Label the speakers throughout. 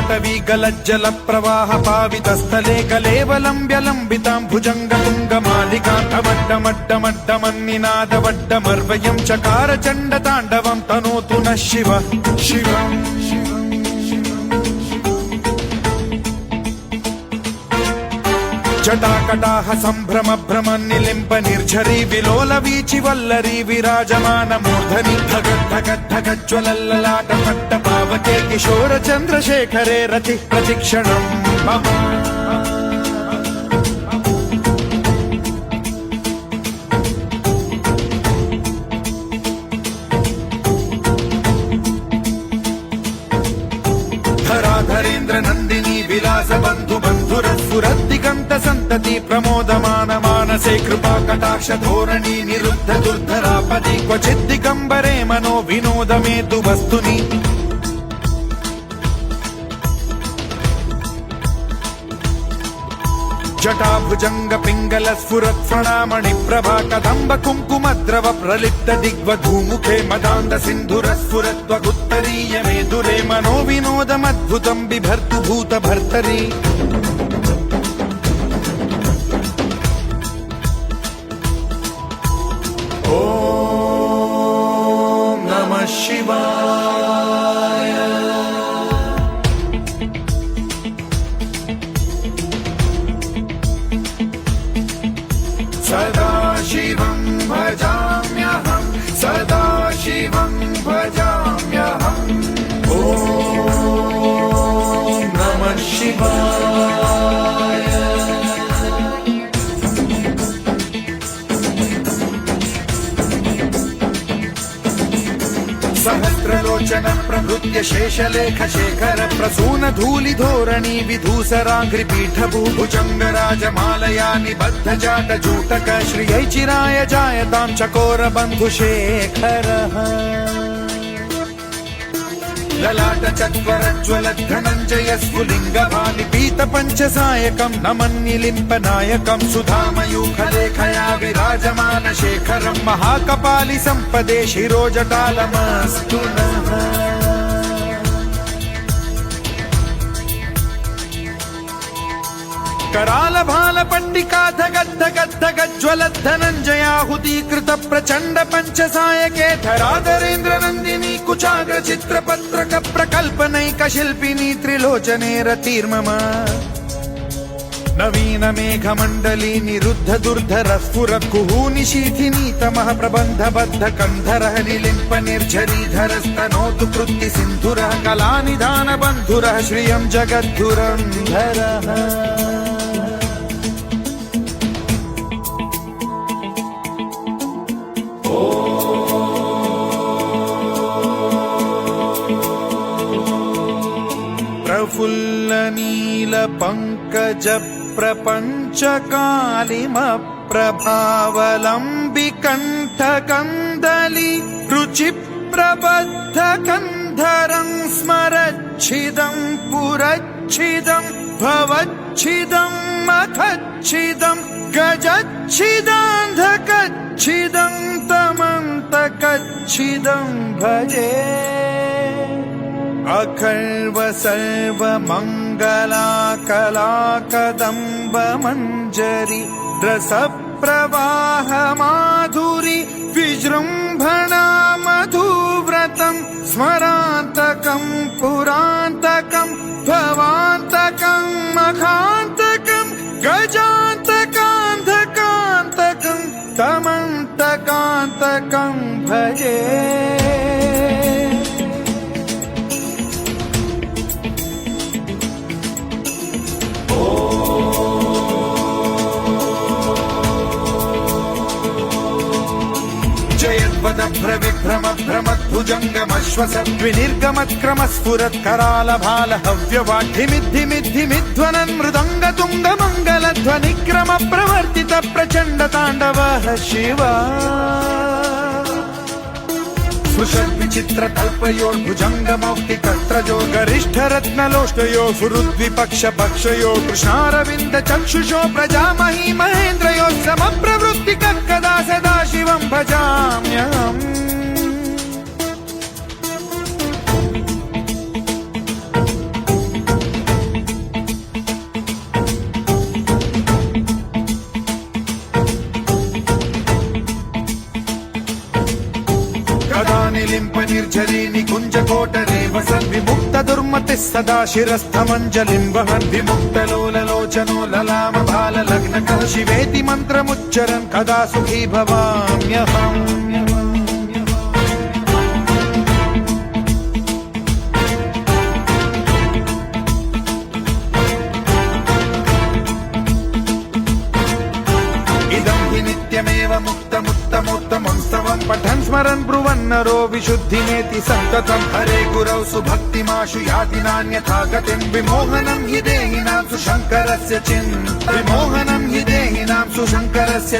Speaker 1: पाटवी गलज्जल प्रवाह पावितस्थले कलेवलम्ब्यलम्बितां भुजङ्गतुङ्गमालिकान्तवड्डमड्डमड्डमन्निनादवड्डमर्वयं चकार चण्डताण्डवं तनोतु नः शिव शिवम् जटाकटाह सम्भ्रम भ्रम निलिम्प निर्झरी विलोल वीचि वल्लरी विराजमान मूर्धनि धगद्धगद्धगज्ज्वलल्ललाट पट्ट पावके किशोर चन्द्रशेखरे रति प्रतिक्षणम् मम धराधरेन्द्र नन्दिनी विलास बन्धु बन्धुरस्फुरद्दिगन्त सन्तति प्रमोदमान मानसे कृपा कटाक्ष धोरणी निरुद्ध दुर्धरापदि क्वचिद्दिगम्बरे मनो विनोदमेतु वस्तुनि जटाभुजंग पिंगल स्फुरत् फणामणि प्रभा कदम्ब कुङ्कुमद्रव प्रलिप्त दिग्वधूमुखे मदान्द सिन्धुर स्फुरत्वगुत्तरीय मेदुरे मनो विनोदमद्भुतं बिभर्तु भूत भर्तरि ॐ नमः शिवाय सदा शिवं भजाम्यहं सदा शिवं भजाम्यहम् ॐ नमः शिवाय सहस्रलोचन प्रभृत्य शेषलेख शेखर प्रसून धूलि धोरणी विधूसराघ्रिपीठ भूभुजंग राजमालया निबद्ध जाट जूटक श्रियै चिराय जायतां चकोर बन्धु शेखरः ललाट चत्वरज्वलत् धनञ्जय स्फुलिङ्ग भालिपीत पञ्चसायकं नमन्निलिम्प नायकं सुधामयूखलेखया विराजमान शेखरं महाकपालि सम्पदे शिरोजटालमस्तु नः कराल भाल पट्टिका धगद्धगद्धगज्ज्वलत् धनञ्जयाहुतीकृत प्रचण्ड पञ्चसायके धराधरेन्द्र नन्दिनी कुचाग्र चित्रपत्रक प्रकल्पनैक शिल्पिनी त्रिलोचने रतिर्मम नवीन मेघमण्डली निरुद्ध दुर्धर स्फुर कुहूनि शीथिनी तमः प्रबन्धबद्ध कन्धरः निलिम्प निर्झरीधरस्तनोतु कृत्ति सिन्धुरः कलानिधान बन्धुरः श्रियं जगद्धुरन्धरः प्रफुल्ल नील पंकज प्रपंच कालिम प्रभावलंबि कंठ कंदली रुचि प्रबद्ध कंधरं स्मरच्छिदं पुरच्छिदं भवच्छिदं मखच्छिदं गजच्छिदान्धकच्छिदं तमन्तकच्छिदं भजे अखर्व सर्व मंगला कला कदम्ब मंजरी रस प्रवाह माधुरी विजृंभणा मधुव्रतं स्मरान्तकं पुरान्तकं भवान्तकं मखान्तकं गजान्तकान्धकान्तकं तमन्तकान्तकं भजे भ्रविभ्रम भ्रमद्भुजङ्गमश्वसद्विनिर्गमत्क्रम स्फुरत् कराल भाल हव्यवाढ्यमिद्धिमिद्धिमिध्वनन् मृदङ्ग तुङ्ग मङ्गलध्वनिक्रम प्रवर्तित प्रचण्ड ताण्डवः शिवा सुषद्विचित्र कल्पयोर्भुजङ्ग मौक्तिकत्रजो गरिष्ठ रत्नलोष्टयो फुरुद्विपक्ष पक्षयो कृष्णारविन्द चक्षुषो प्रजामही महेन्द्रयो समप्रवृत्ति कदा सदा शिवं भजाम्यहम् वसन् विमुक्त दुर्मतिः सदा शिरस्थमञ्जलिं वहन् विमुक्तलोललोचनो ललाम बाललग्नकः शिवेति मन्त्रमुच्चरन् कदा सुखी भवाम्यहम् नित्यमेव मुक्तमुत्तमोत्तमं स्तवं पठन् स्मरन् ब्रुवन्नरो विशुद्धिमेति सन्ततं हरे गुरौ सुभक्तिमाशु याति नान्यथा गतिं विमोहनं हि देहिनां सुशङ्करस्य विमोहनं हि देहिनां सुशङ्करस्य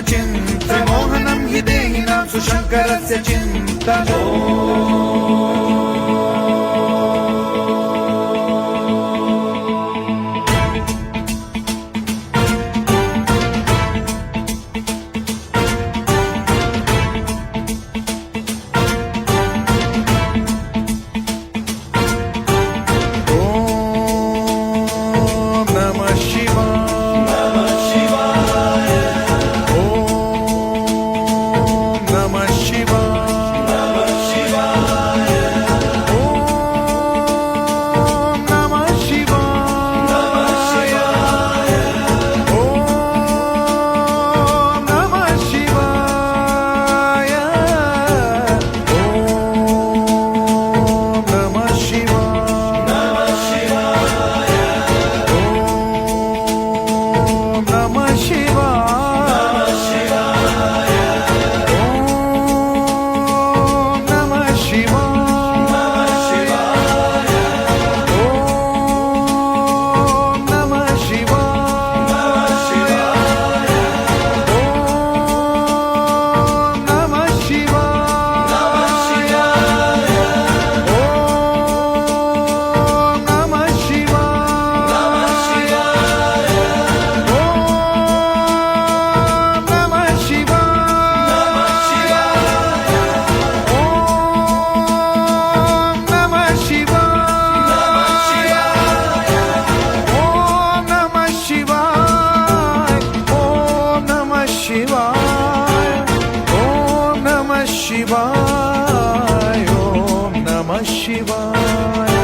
Speaker 1: विमोहनं हि देहिनां सुशङ्करस्य चिन्तनो शिवाय, ॐ नमः शिवाय।